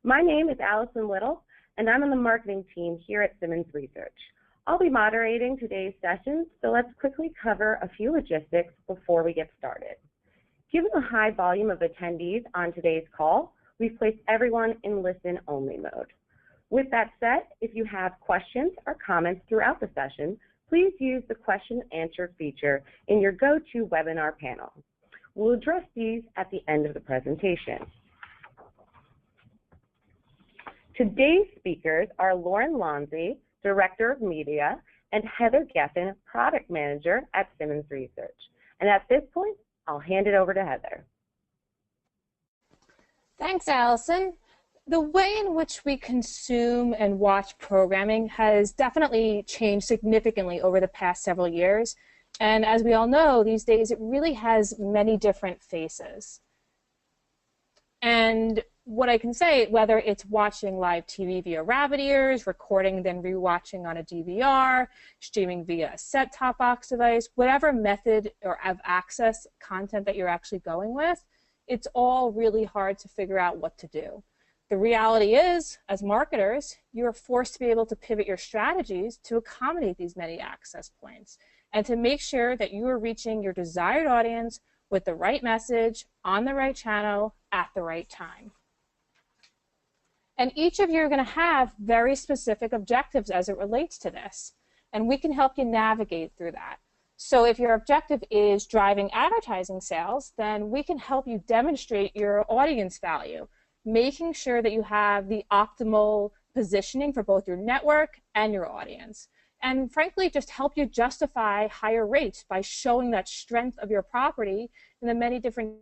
My name is Allison Little, and I'm on the marketing team here at Simmons Research. I'll be moderating today's session, so let's quickly cover a few logistics before we get started. Given the high volume of attendees on today's call, we've placed everyone in listen-only mode. With that said, if you have questions or comments throughout the session, please use the question and answer feature in your GoToWebinar panel. We'll address these at the end of the presentation. Today's speakers are Lauren Lanzi, Director of Media, and Heather Geffen, Product Manager at Simmons Research. And at this point, I'll hand it over to Heather. Thanks, Allison. The way in which we consume and watch programming has definitely changed significantly over the past several years. And as we all know, these days it really has many different faces. And what I can say, whether it's watching live TV via rabbit ears, recording then rewatching on a DVR, streaming via a set-top box device, whatever method or of access content that you're actually going with, it's all really hard to figure out what to do. The reality is, as marketers, you are forced to be able to pivot your strategies to accommodate these many access points and to make sure that you are reaching your desired audience with the right message, on the right channel, at the right time. And each of you are going to have very specific objectives as it relates to this, and we can help you navigate through that. So if your objective is driving advertising sales, then we can help you demonstrate your audience value, making sure that you have the optimal positioning for both your network and your audience. And frankly, just help you justify higher rates by showing that strength of your property in the many different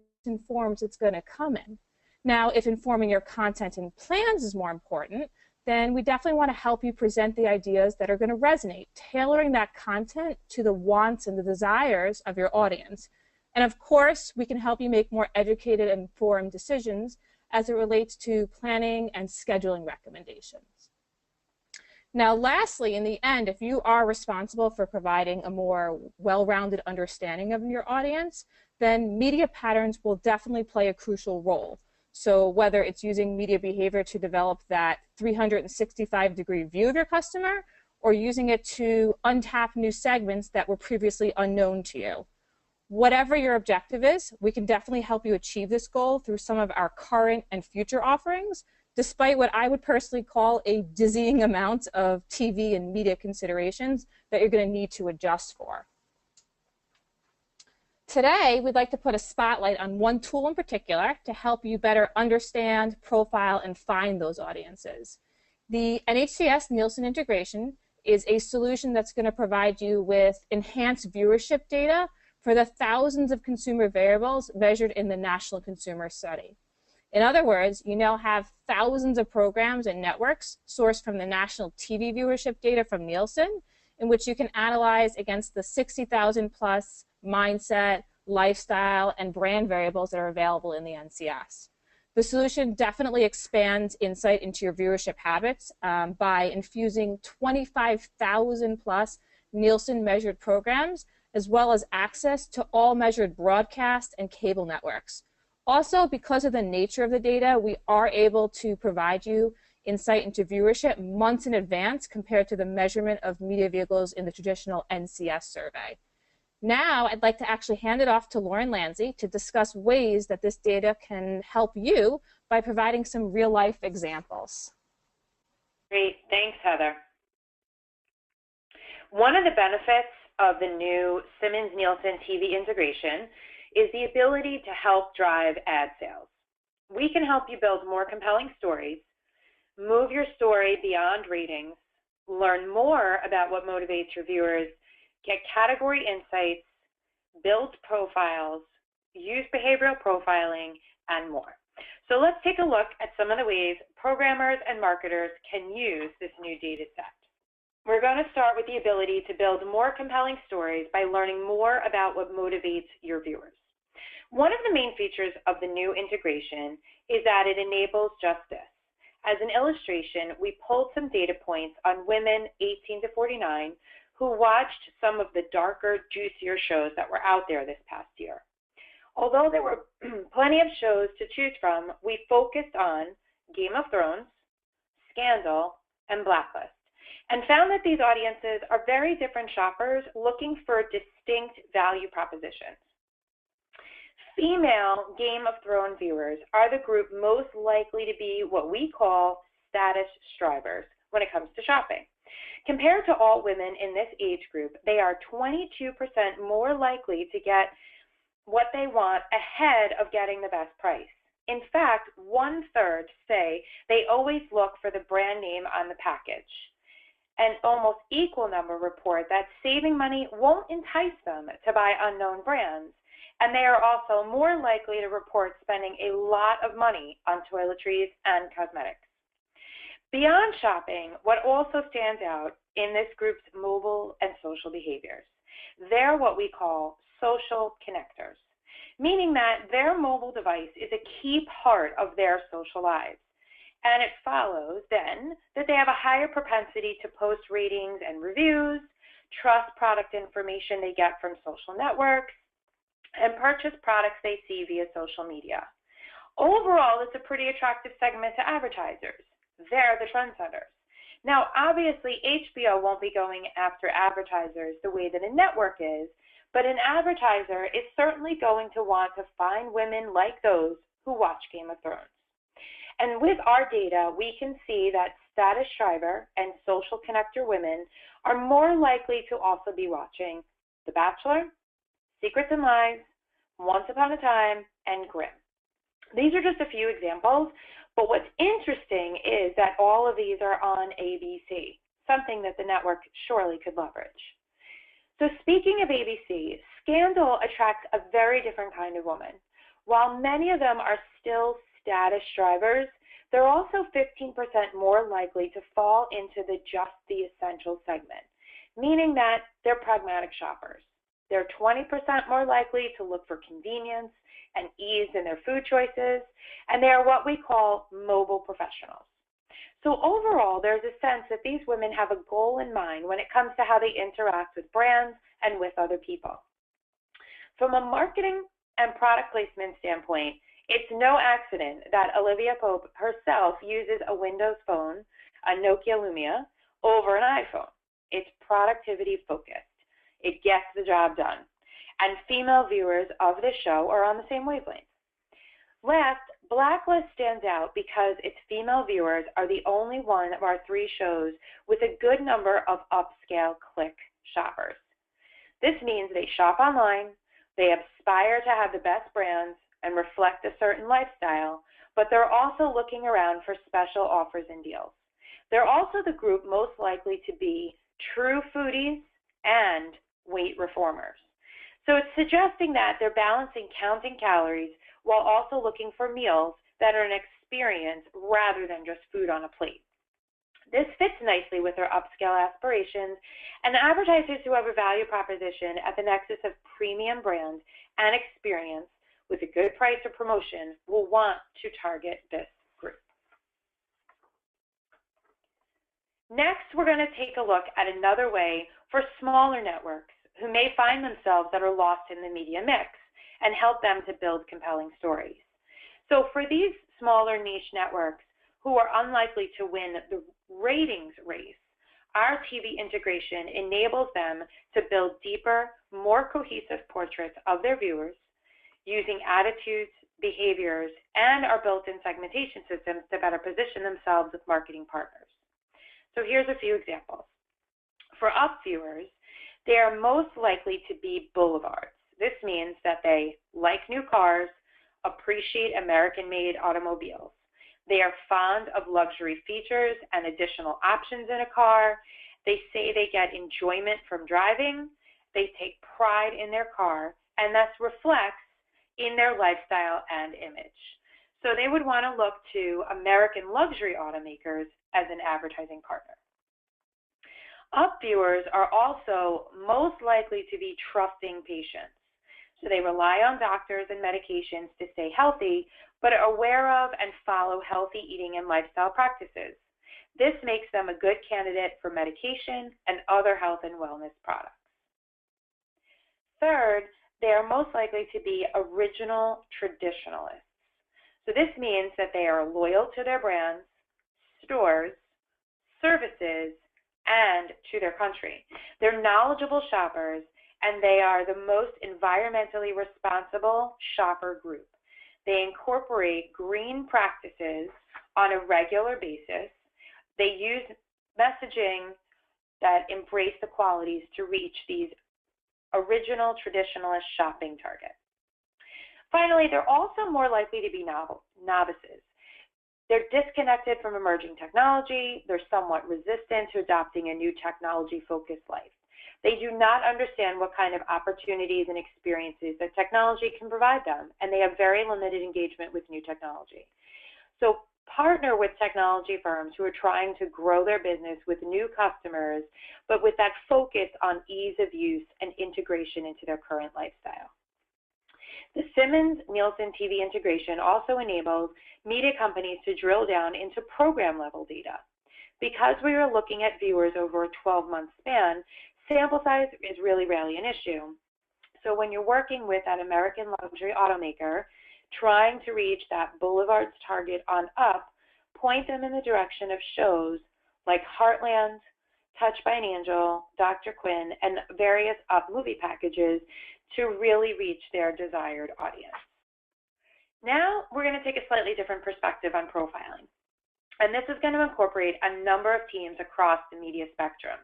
forms it's going to come in. Now, if informing your content and plans is more important, then we definitely want to help you present the ideas that are going to resonate, tailoring that content to the wants and the desires of your audience. And of course, we can help you make more educated and informed decisions as it relates to planning and scheduling recommendations. Now, lastly, in the end, if you are responsible for providing a more well-rounded understanding of your audience, then media patterns will definitely play a crucial role. So whether it's using media behavior to develop that 365-degree view of your customer, or using it to untap new segments that were previously unknown to you. Whatever your objective is, we can definitely help you achieve this goal through some of our current and future offerings, despite what I would personally call a dizzying amount of TV and media considerations that you're going to need to adjust for. Today, we'd like to put a spotlight on one tool in particular to help you better understand, profile, and find those audiences. The NHTS Nielsen Integration is a solution that's going to provide you with enhanced viewership data for the thousands of consumer variables measured in the National Consumer Study. In other words, you now have thousands of programs and networks sourced from the national TV viewership data from Nielsen, in which you can analyze against the 60,000 plus mindset, lifestyle, and brand variables that are available in the NCS. The solution definitely expands insight into your viewership habits by infusing 25,000 plus Nielsen-measured programs, as well as access to all measured broadcast and cable networks. Also, because of the nature of the data, we are able to provide you insight into viewership months in advance compared to the measurement of media vehicles in the traditional NCS survey. Now, I'd like to actually hand it off to Lauren Lanzi to discuss ways that this data can help you by providing some real-life examples. Great. Thanks, Heather. One of the benefits of the new Simmons Nielsen TV integration is the ability to help drive ad sales. We can help you build more compelling stories, move your story beyond ratings, learn more about what motivates your viewers, get category insights, build profiles, use behavioral profiling, and more. So let's take a look at some of the ways programmers and marketers can use this new data set. We're going to start with the ability to build more compelling stories by learning more about what motivates your viewers. One of the main features of the new integration is that it enables just this. As an illustration, we pulled some data points on women 18 to 49 who watched some of the darker, juicier shows that were out there this past year. Although there were plenty of shows to choose from, we focused on Game of Thrones, Scandal, and Blacklist, and found that these audiences are very different shoppers looking for distinct value propositions. Female Game of Thrones viewers are the group most likely to be what we call status strivers when it comes to shopping. Compared to all women in this age group, they are 22% more likely to get what they want ahead of getting the best price. In fact, 1/3 say they always look for the brand name on the package. An almost equal number report that saving money won't entice them to buy unknown brands, and they are also more likely to report spending a lot of money on toiletries and cosmetics. Beyond shopping, what also stands out in this group's mobile and social behaviors. They're what we call social connectors, meaning that their mobile device is a key part of their social lives. And it follows, then, that they have a higher propensity to post ratings and reviews, trust product information they get from social networks, and purchase products they see via social media. Overall, it's a pretty attractive segment to advertisers. They're the trendsetters. Now, obviously, HBO won't be going after advertisers the way that a network is, but an advertiser is certainly going to want to find women like those who watch Game of Thrones. And with our data, we can see that status striver and social connector women are more likely to also be watching The Bachelor, Secrets and Lies, Once Upon a Time, and Grimm. These are just a few examples, but what's interesting is that all of these are on ABC, something that the network surely could leverage. So speaking of ABC, Scandal attracts a very different kind of woman. While many of them are still status strivers, they're also 15% more likely to fall into the just the essential segment, meaning that they're pragmatic shoppers. They're 20% more likely to look for convenience and ease in their food choices, and they are what we call mobile professionals. So overall, there's a sense that these women have a goal in mind when it comes to how they interact with brands and with other people. From a marketing and product placement standpoint, it's no accident that Olivia Pope herself uses a Windows phone, a Nokia Lumia, over an iPhone. It's productivity focused. It gets the job done. And female viewers of this show are on the same wavelength. Last, Blacklist stands out because its female viewers are the only one of our 3 shows with a good number of upscale click shoppers. This means they shop online, they aspire to have the best brands and reflect a certain lifestyle, but they're also looking around for special offers and deals. They're also the group most likely to be true foodies and weight reformers. So it's suggesting that they're balancing counting calories while also looking for meals that are an experience rather than just food on a plate. This fits nicely with their upscale aspirations, and advertisers who have a value proposition at the nexus of premium brand and experience with a good price or promotion will want to target this group. Next, we're going to take a look at another way for smaller networks who may find themselves that are lost in the media mix and help them to build compelling stories. So for these smaller niche networks who are unlikely to win the ratings race, our TV integration enables them to build deeper, more cohesive portraits of their viewers using attitudes, behaviors, and our built-in segmentation systems to better position themselves with marketing partners. So here's a few examples. For up viewers, they are most likely to be boulevards. This means that they like new cars, appreciate American-made automobiles. They are fond of luxury features and additional options in a car. They say they get enjoyment from driving. They take pride in their car, and thus reflects in their lifestyle and image. So they would want to look to American luxury automakers as an advertising partner. Up viewers are also most likely to be trusting patients. So they rely on doctors and medications to stay healthy, but are aware of and follow healthy eating and lifestyle practices. This makes them a good candidate for medication and other health and wellness products. Third, they are most likely to be original traditionalists. So this means that they are loyal to their brands, stores, services, and to their country. They're knowledgeable shoppers, and they are the most environmentally responsible shopper group. They incorporate green practices on a regular basis. They use messaging that embrace the qualities to reach these original traditionalist shopping targets. Finally, they're also more likely to be novices. They're disconnected from emerging technology. They're somewhat resistant to adopting a new technology-focused life. They do not understand what kind of opportunities and experiences that technology can provide them, and they have very limited engagement with new technology. So partner with technology firms who are trying to grow their business with new customers, but with that focus on ease of use and integration into their current lifestyle. The Simmons Nielsen TV integration also enables media companies to drill down into program-level data. Because we are looking at viewers over a 12-month span, sample size is really rarely an issue. So when you're working with an American luxury automaker, trying to reach that boulevard's target on up, point them in the direction of shows like Heartland, Touched by an Angel, Dr. Quinn, and various up movie packages to really reach their desired audience. Now we're going to take a slightly different perspective on profiling. And this is going to incorporate a number of teams across the media spectrum.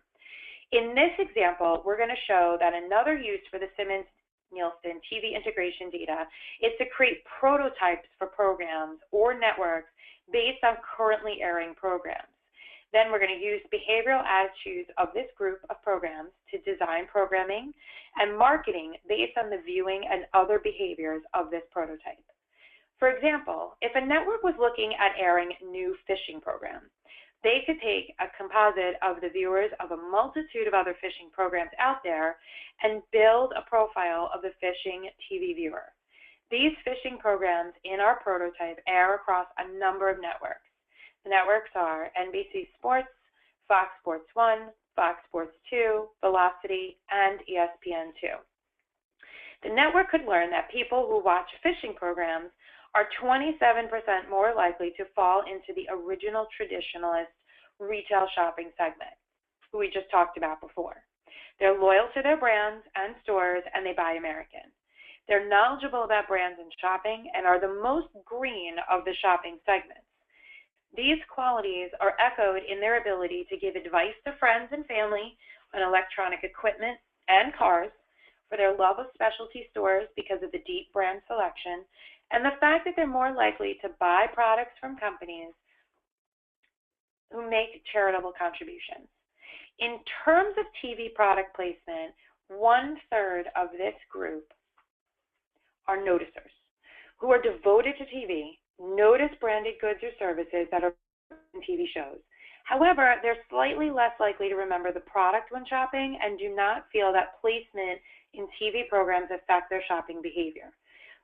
In this example, we're going to show that another use for the Simmons Nielsen TV integration data is to create prototypes for programs or networks based on currently airing programs. Then we're going to use behavioral attitudes of this group of programs to design programming and marketing based on the viewing and other behaviors of this prototype. For example, if a network was looking at airing new fishing programs, they could take a composite of the viewers of a multitude of other fishing programs out there and build a profile of the fishing TV viewer. These fishing programs in our prototype air across a number of networks. The networks are NBC Sports, Fox Sports 1, Fox Sports 2, Velocity, and ESPN2. The network could learn that people who watch fishing programs are 27% more likely to fall into the original traditionalist retail shopping segment, who we just talked about before. They're loyal to their brands and stores, and they buy American. They're knowledgeable about brands and shopping and are the most green of the shopping segments. These qualities are echoed in their ability to give advice to friends and family on electronic equipment and cars, for their love of specialty stores because of the deep brand selection, and the fact that they're more likely to buy products from companies who make charitable contributions. In terms of TV product placement, 1/3 of this group are noticers who are devoted to TV, notice branded goods or services that are in TV shows. However, they're slightly less likely to remember the product when shopping and do not feel that placement in TV programs affect their shopping behavior.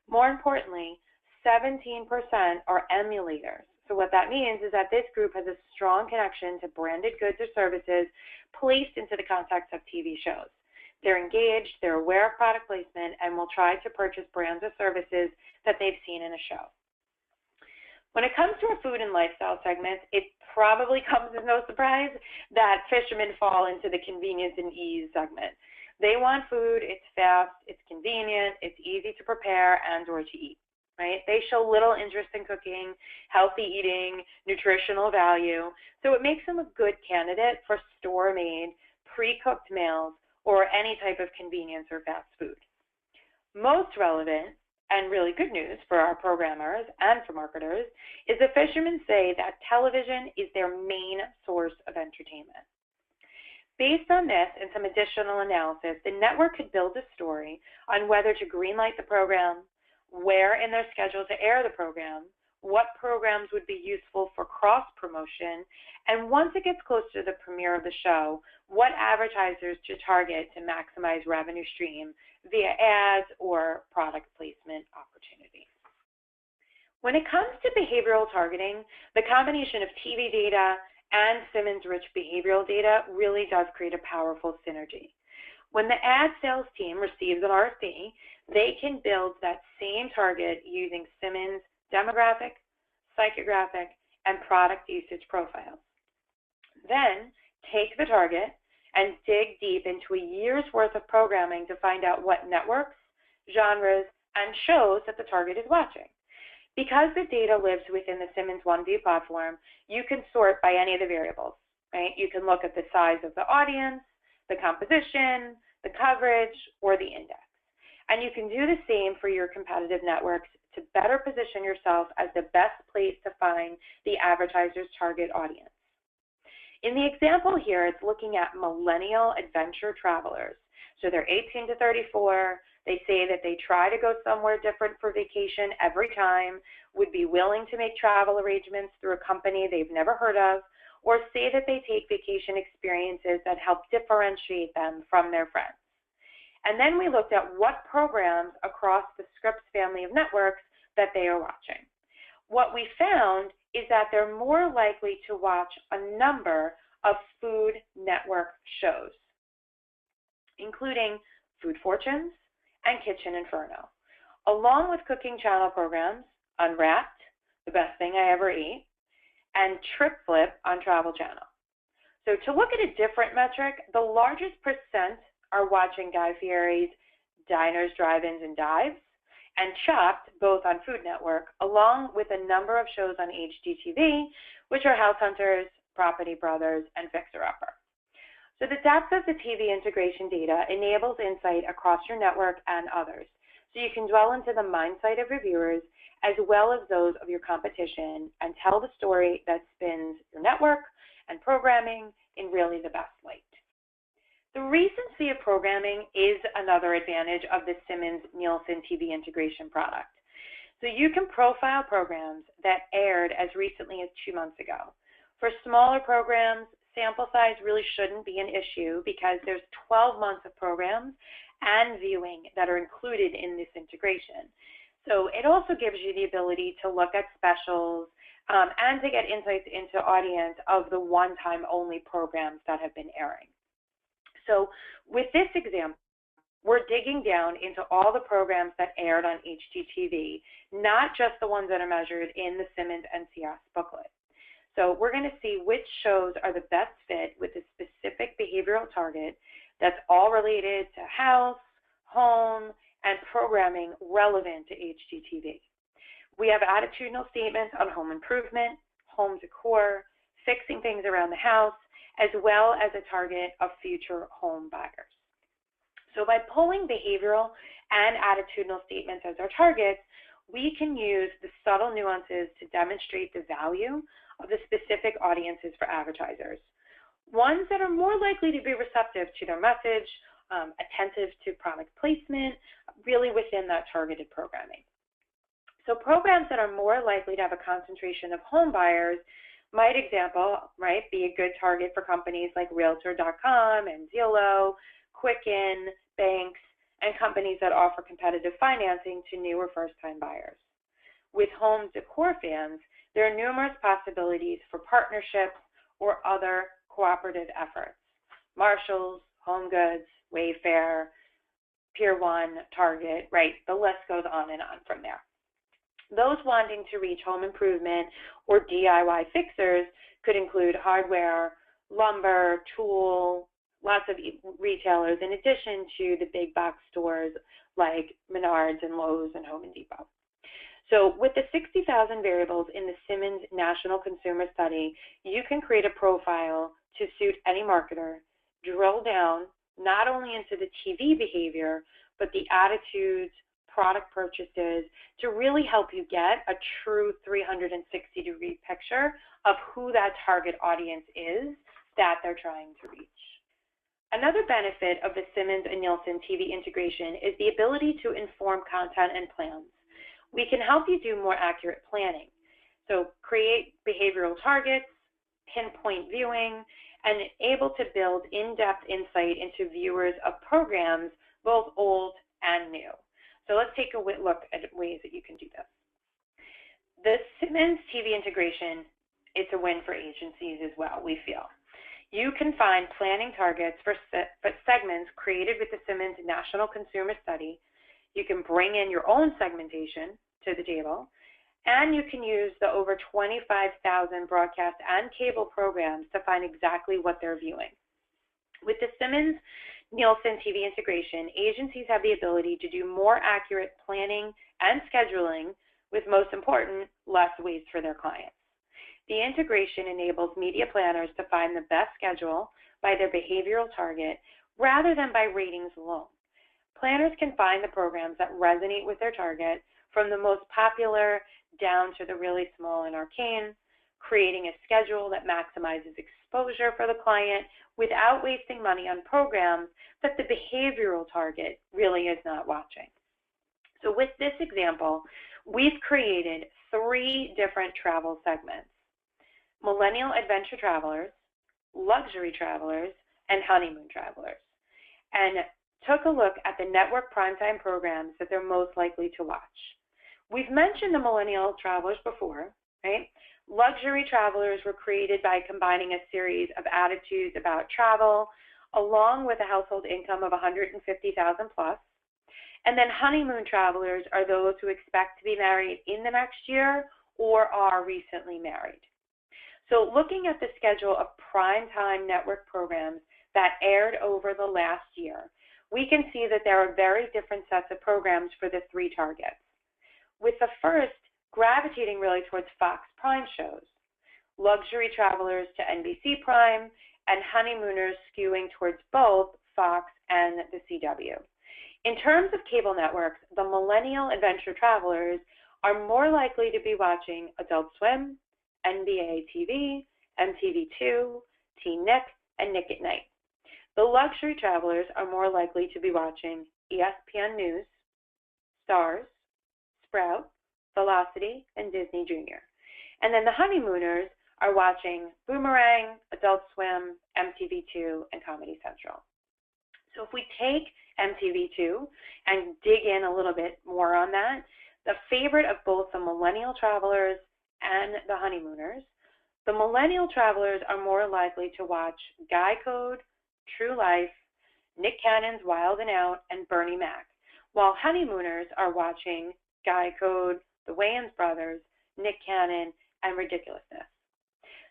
More importantly, 17% are emulators. So what that means is that this group has a strong connection to branded goods or services placed into the context of TV shows. They're engaged, they're aware of product placement, and will try to purchase brands or services that they've seen in a show. When it comes to our food and lifestyle segments, it probably comes as no surprise that fishermen fall into the convenience and ease segment. They want food, it's fast, it's convenient, it's easy to prepare and or to eat, right? They show little interest in cooking, healthy eating, nutritional value, so it makes them a good candidate for store-made, pre-cooked meals or any type of convenience or fast food. Most relevant and really good news for our programmers and for marketers is the fishermen say that television is their main source of entertainment. Based on this and some additional analysis, the network could build a story on whether to greenlight the program, where in their schedule to air the program, what programs would be useful for cross-promotion, and once it gets close to the premiere of the show, what advertisers to target to maximize revenue stream via ads or product placement opportunities. When it comes to behavioral targeting, the combination of TV data and Simmons-rich behavioral data really does create a powerful synergy. When the ad sales team receives an RFP, they can build that same target using Simmons demographic, psychographic, and product usage profiles. Then take the target and dig deep into a year's worth of programming to find out what networks, genres, and shows that the target is watching. Because the data lives within the Simmons OneView platform, you can sort by any of the variables, right? You can look at the size of the audience, the composition, the coverage, or the index. And you can do the same for your competitive networks to better position yourself as the best place to find the advertiser's target audience. In the example here, it's looking at millennial adventure travelers. So they're 18 to 34. They say that they try to go somewhere different for vacation every time, would be willing to make travel arrangements through a company they've never heard of, or say that they take vacation experiences that help differentiate them from their friends. And then we looked at what programs across the Scripps family of networks that they are watching. What we found is that they're more likely to watch a number of Food Network shows, including Food Fortunes and Kitchen Inferno, along with cooking channel programs, Unwrapped, The Best Thing I Ever Ate, and Trip Flip on Travel Channel. So to look at a different metric, the largest percent are watching Guy Fieri's Diners, Drive-Ins, and Dives, and Chopped, both on Food Network, along with a number of shows on HGTV, which are House Hunters, Property Brothers, and Fixer Upper. So the depth of the TV integration data enables insight across your network and others, so you can dwell into the mindset of your viewers as well as those of your competition and tell the story that spins your network and programming in really the best light. The recency of programming is another advantage of the Simmons Nielsen TV integration product. So you can profile programs that aired as recently as 2 months ago. For smaller programs, sample size really shouldn't be an issue because there's 12 months of programs and viewing that are included in this integration. So it also gives you the ability to look at specials and to get insights into audience of the one-time only programs that have been airing. So with this example, we're digging down into all the programs that aired on HGTV, not just the ones that are measured in the Simmons NCS booklet. So we're going to see which shows are the best fit with a specific behavioral target that's all related to house, home, and programming relevant to HGTV. We have attitudinal statements on home improvement, home decor, fixing things around the house, as well as a target of future home buyers. So by pulling behavioral and attitudinal statements as our targets, we can use the subtle nuances to demonstrate the value of the specific audiences for advertisers. Ones that are more likely to be receptive to their message, attentive to product placement, really within that targeted programming. So programs that are more likely to have a concentration of home buyers might, be a good target for companies like Realtor.com and Zillow, Quicken, banks, and companies that offer competitive financing to new or first-time buyers. With home decor fans, there are numerous possibilities for partnerships or other cooperative efforts. Marshalls, Home Goods, Wayfair, Pier 1, Target, the list goes on and on from there. Those wanting to reach home improvement or DIY fixers could include hardware, lumber, tool, lots of retailers, in addition to the big box stores like Menards and Lowe's and Home and Depot. So with the 60,000 variables in the Simmons National Consumer Study, you can create a profile to suit any marketer, drill down not only into the TV behavior, but the attitudes, product purchases, to really help you get a true 360-degree picture of who that target audience is that they're trying to reach. Another benefit of the Simmons and Nielsen TV integration is the ability to inform content and plans. We can help you do more accurate planning. So create behavioral targets, pinpoint viewing, and able to build in-depth insight into viewers of programs, both old and new. So let's take a look at ways that you can do this. The Simmons TV integration, it's a win for agencies as well, we feel. You can find planning targets for segments created with the Simmons National Consumer Study. You can bring in your own segmentation to the table, And you can use the over 25,000 broadcast and cable programs to find exactly what they're viewing. With the Simmons Nielsen TV integration, agencies have the ability to do more accurate planning and scheduling with, most important, less waste for their clients. The integration enables media planners to find the best schedule by their behavioral target rather than by ratings alone. Planners can find the programs that resonate with their target, from the most popular down to the really small and arcane, creating a schedule that maximizes exposure for the client without wasting money on programs that the behavioral target really is not watching. So with this example, we've created 3 different travel segments: millennial adventure travelers, luxury travelers, and honeymoon travelers, and took a look at the network primetime programs that they're most likely to watch. We've mentioned the millennial travelers before, right? Luxury travelers were created by combining a series of attitudes about travel along with a household income of $150,000 plus. And then honeymoon travelers are those who expect to be married in the next year or are recently married. So looking at the schedule of primetime network programs that aired over the last year, we can see that there are very different sets of programs for the 3 targets, with the first gravitating really towards Fox Prime shows, luxury travelers to NBC Prime, and honeymooners skewing towards both Fox and the CW. In terms of cable networks, the millennial adventure travelers are more likely to be watching Adult Swim, NBA TV, MTV2, Teen Nick, and Nick at Night. The luxury travelers are more likely to be watching ESPN News, Stars, Sprout, Velocity, and Disney Junior. And then the honeymooners are watching Boomerang, Adult Swim, MTV2, and Comedy Central. So if we take MTV2 and dig in a little bit more on that, the favorite of both the millennial travelers and the honeymooners, the millennial travelers are more likely to watch Guy Code, True Life, Nick Cannon's Wild and Out, and Bernie Mac, while honeymooners are watching Guy Code, The Wayans Brothers, Nick Cannon, and Ridiculousness.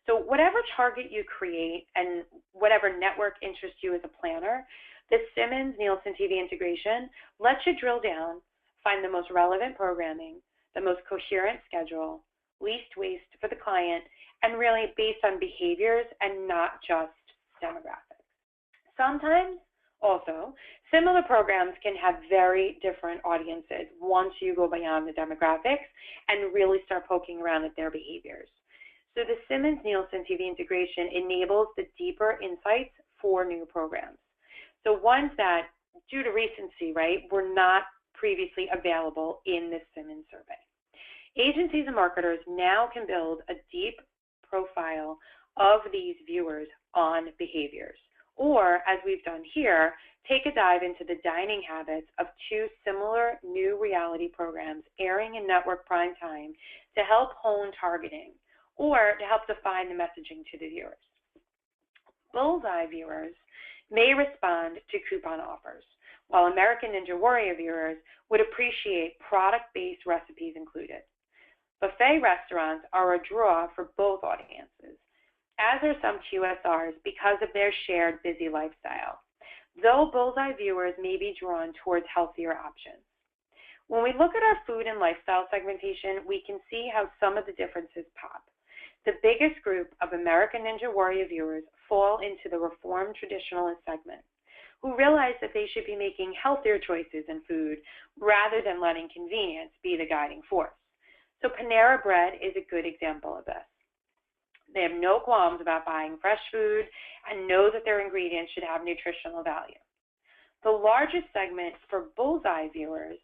So whatever target you create and whatever network interests you as a planner, the Simmons Nielsen TV integration lets you drill down, find the most relevant programming, the most coherent schedule, least waste for the client, and really based on behaviors and not just demographics. Sometimes, also, similar programs can have very different audiences once you go beyond the demographics and really start poking around at their behaviors. So the Simmons Nielsen TV integration enables the deeper insights for new programs. So ones that, due to recency, right, were not previously available in the Simmons survey. Agencies and marketers now can build a deep profile of these viewers on behaviors. Or, as we've done here, take a dive into the dining habits of 2 similar new reality programs airing in network prime time to help hone targeting or to help define the messaging to the viewers. Bullseye viewers may respond to coupon offers, while American Ninja Warrior viewers would appreciate product-based recipes included. Buffet restaurants are a draw for both audiences, as are some QSRs because of their shared busy lifestyle, though Bullseye viewers may be drawn towards healthier options. When we look at our food and lifestyle segmentation, we can see how some of the differences pop. The biggest group of American Ninja Warrior viewers fall into the Reformed Traditionalist segment, who realize that they should be making healthier choices in food rather than letting convenience be the guiding force. So Panera Bread is a good example of this. They have no qualms about buying fresh food and know that their ingredients should have nutritional value. The largest segment for Bullseye viewers,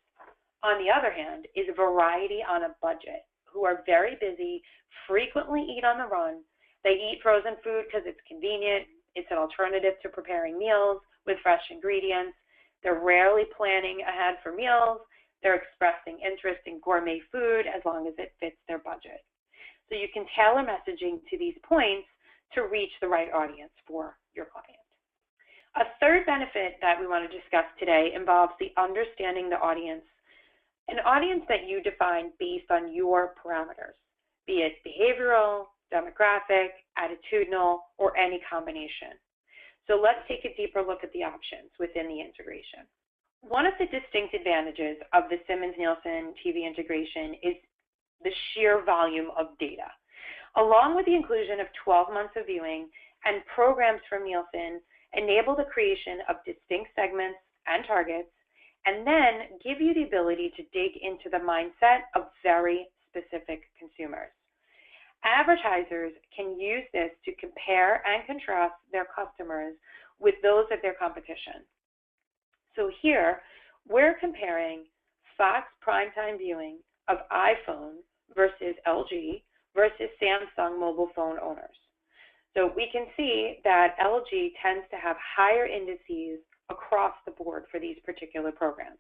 on the other hand, is variety on a budget, who are very busy, frequently eat on the run. They eat frozen food because it's convenient. It's an alternative to preparing meals with fresh ingredients. They're rarely planning ahead for meals. They're expressing interest in gourmet food as long as it fits their budget. So you can tailor messaging to these points to reach the right audience for your client. A third benefit that we want to discuss today involves the understanding the audience An audience that you define based on your parameters, be it behavioral, demographic, attitudinal, or any combination. So let's take a deeper look at the options within the integration. One of the distinct advantages of the Simmons Nielsen TV integration is the sheer volume of data. Along with the inclusion of 12 months of viewing and programs from Nielsen, enable the creation of distinct segments and targets, and then give you the ability to dig into the mindset of very specific consumers. Advertisers can use this to compare and contrast their customers with those of their competition. So here, we're comparing Fox primetime viewing of iPhone versus LG versus Samsung mobile phone owners. So we can see that LG tends to have higher indices across the board for these particular programs.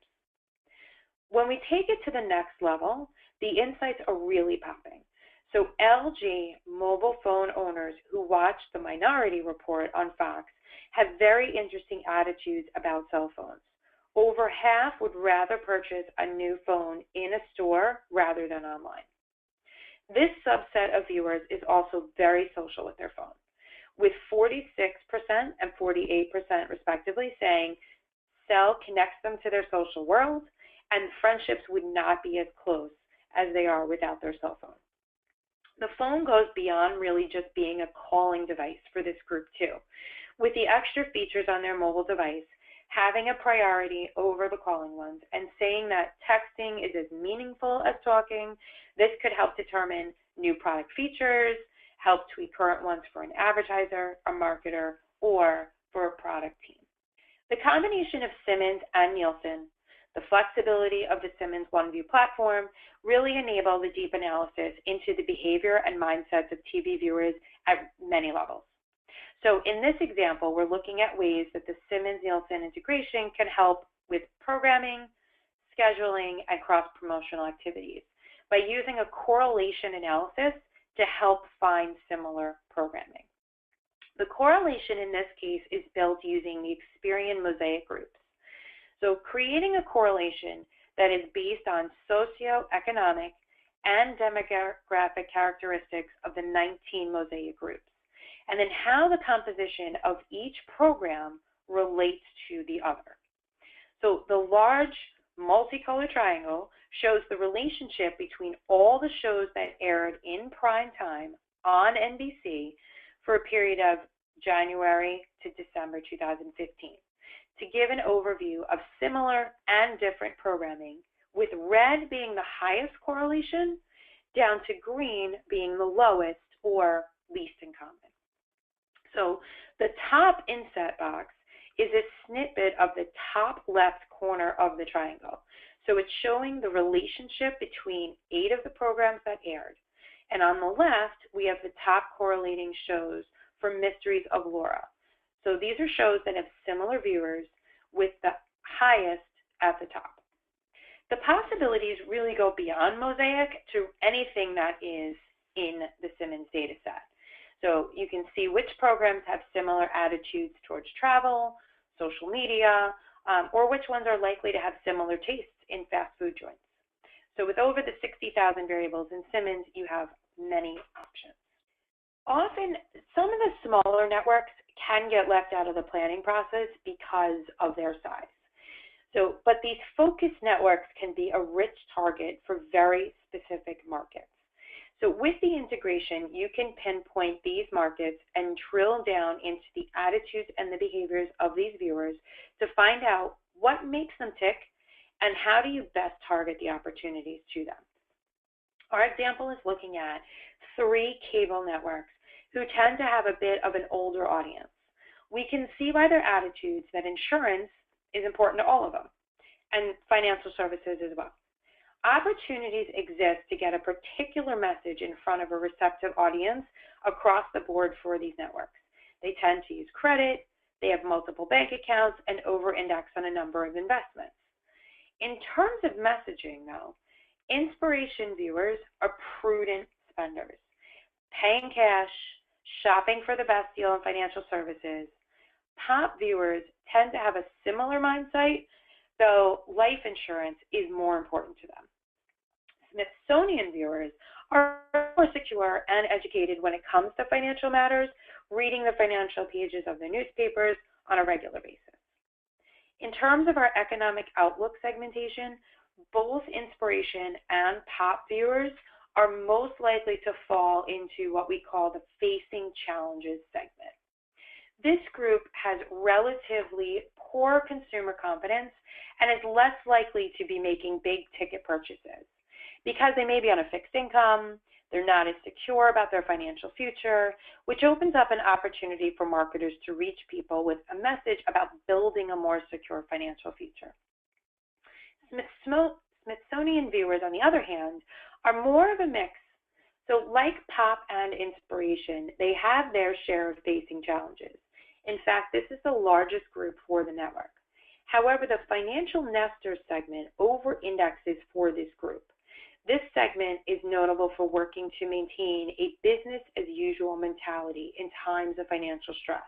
When we take it to the next level, the insights are really popping. So LG mobile phone owners who watch the Minority Report on Fox have very interesting attitudes about cell phones. Over half would rather purchase a new phone in a store rather than online. This subset of viewers is also very social with their phone, with 46% and 48% respectively saying cell connects them to their social world and friendships would not be as close as they are without their cell phone. The phone goes beyond really just being a calling device for this group too. With the extra features on their mobile device, having a priority over the calling ones and saying that texting is as meaningful as talking, this could help determine new product features, help tweak current ones for an advertiser, a marketer, or for a product team. The combination of Simmons and Nielsen, the flexibility of the Simmons OneView platform really enable the deep analysis into the behavior and mindsets of TV viewers at many levels. So in this example, we're looking at ways that the Simmons-Nielsen integration can help with programming, scheduling, and cross-promotional activities by using a correlation analysis to help find similar programming. The correlation in this case is built using the Experian mosaic groups. So creating a correlation that is based on socioeconomic and demographic characteristics of the 19 mosaic groups, and then how the composition of each program relates to the other. So the large multicolored triangle shows the relationship between all the shows that aired in prime time on NBC for a period of January to December 2015 to give an overview of similar and different programming, with red being the highest correlation down to green being the lowest or least in common. So the top inset box is a snippet of the top left corner of the triangle. So it's showing the relationship between 8 of the programs that aired. And on the left, we have the top correlating shows for Mysteries of Laura. So these are shows that have similar viewers with the highest at the top. The possibilities really go beyond Mosaic to anything that is in the Simmons data set. So you can see which programs have similar attitudes towards travel, social media, or which ones are likely to have similar tastes in fast food joints. So with over the 60,000 variables in Simmons, you have many options. Often, some of the smaller networks can get left out of the planning process because of their size. But these focused networks can be a rich target for very specific markets. So with the integration, you can pinpoint these markets and drill down into the attitudes and the behaviors of these viewers to find out what makes them tick and how do you best target the opportunities to them. Our example is looking at 3 cable networks who tend to have a bit of an older audience. We can see by their attitudes that insurance is important to all of them, and financial services as well. Opportunities exist to get a particular message in front of a receptive audience across the board for these networks. They tend to use credit, they have multiple bank accounts, and over-index on a number of investments. In terms of messaging, though, inspiration viewers are prudent spenders, paying cash, shopping for the best deal in financial services. Pop viewers tend to have a similar mindset, so life insurance is more important to them. Smithsonian viewers are more secure and educated when it comes to financial matters, reading the financial pages of the newspapers on a regular basis. In terms of our economic outlook segmentation, both inspiration and pop viewers are most likely to fall into what we call the facing challenges segment. This group has relatively poor consumer confidence and is less likely to be making big ticket purchases because they may be on a fixed income, they're not as secure about their financial future, which opens up an opportunity for marketers to reach people with a message about building a more secure financial future. Smithsonian viewers, on the other hand, are more of a mix. So like pop and inspiration, they have their share of facing challenges. In fact, this is the largest group for the network. However, the financial nester segment over-indexes for this group. This segment is notable for working to maintain a business-as-usual mentality in times of financial stress.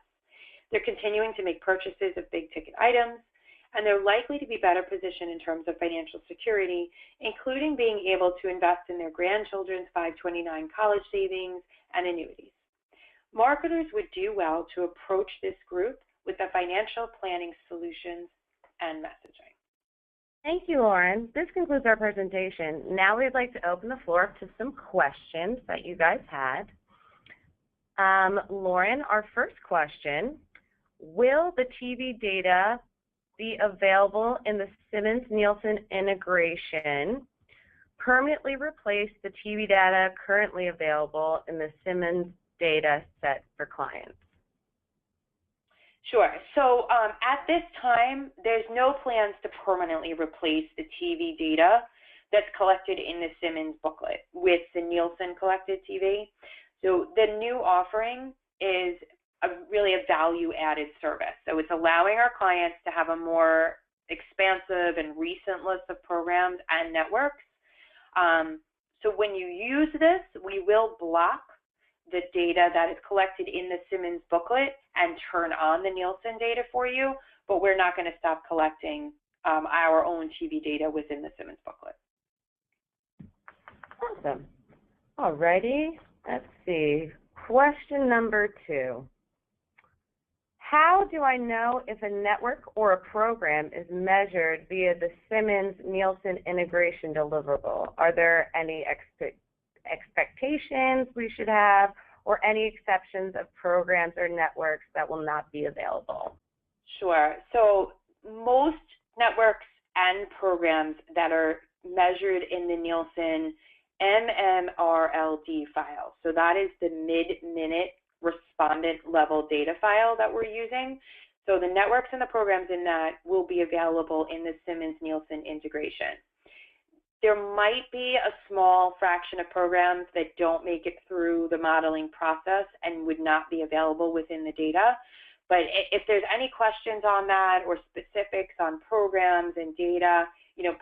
They're continuing to make purchases of big-ticket items, and they're likely to be better positioned in terms of financial security, including being able to invest in their grandchildren's 529 college savings and annuities. Marketers would do well to approach this group with the financial planning solutions and messaging. Thank you, Lauren. This concludes our presentation. Now we'd like to open the floor up to some questions that you guys had. Lauren, our first question, will the TV data be available in the Simmons Nielsen integration permanently replace the TV data currently available in the Simmons data set for clients? Sure. So at this time, there's no plans to permanently replace the TV data that's collected in the Simmons booklet with the Nielsen collected TV. So the new offering is really a value-added service. So it's allowing our clients to have a more expansive and recent list of programs and networks. So when you use this, we will block the data that is collected in the Simmons booklet and turn on the Nielsen data for you, but we're not going to stop collecting our own TV data within the Simmons booklet. Awesome. All righty. Let's see. Question number 2. How do I know if a network or a program is measured via the Simmons Nielsen integration deliverable? Are there any expectations we should have, or any exceptions of programs or networks that will not be available? Sure. So most networks and programs that are measured in the Nielsen MMRLD file, so that is the mid-minute respondent level data file that we're using. So the networks and the programs in that will be available in the Simmons Nielsen integration. There might be a small fraction of programs that don't make it through the modeling process and would not be available within the data. But if there's any questions on that or specifics on programs and data,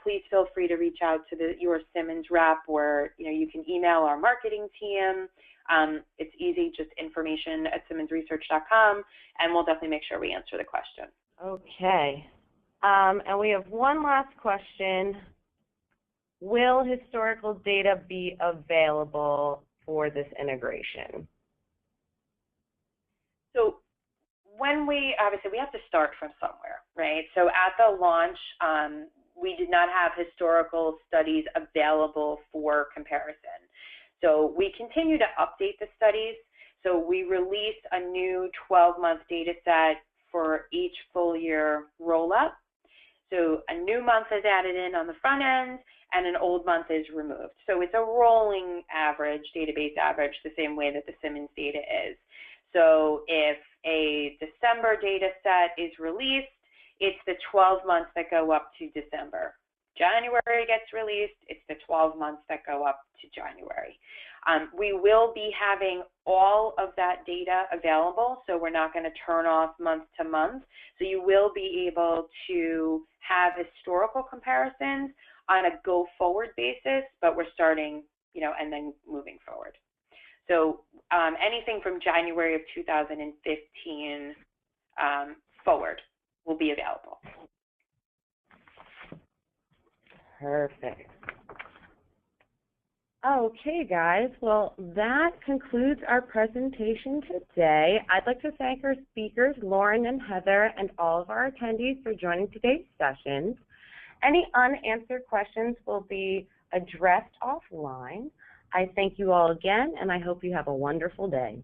please feel free to reach out to your Simmons rep, or you can email our marketing team. It's easy, just information@simmonsresearch.com, and we'll definitely make sure we answer the question. Okay. And we have one last question. Will historical data be available for this integration? So obviously we have to start from somewhere, right? So at the launch, we did not have historical studies available for comparison. So we continue to update the studies. So we released a new 12-month data set for each full year roll-up. So a new month is added in on the front end, and an old month is removed. So it's a rolling average, database average, the same way that the Simmons data is. So if a December data set is released, it's the 12 months that go up to December. January gets released, it's the 12 months that go up to January. We will be having all of that data available, so we're not going to turn off month to month. So you will be able to have historical comparisons on a go-forward basis, but we're starting, and then moving forward. So anything from January of 2015 forward will be available. Perfect. Okay, guys, well, that concludes our presentation today. I'd like to thank our speakers, Lauren and Heather, and all of our attendees for joining today's sessions. Any unanswered questions will be addressed offline. I thank you all again, and I hope you have a wonderful day.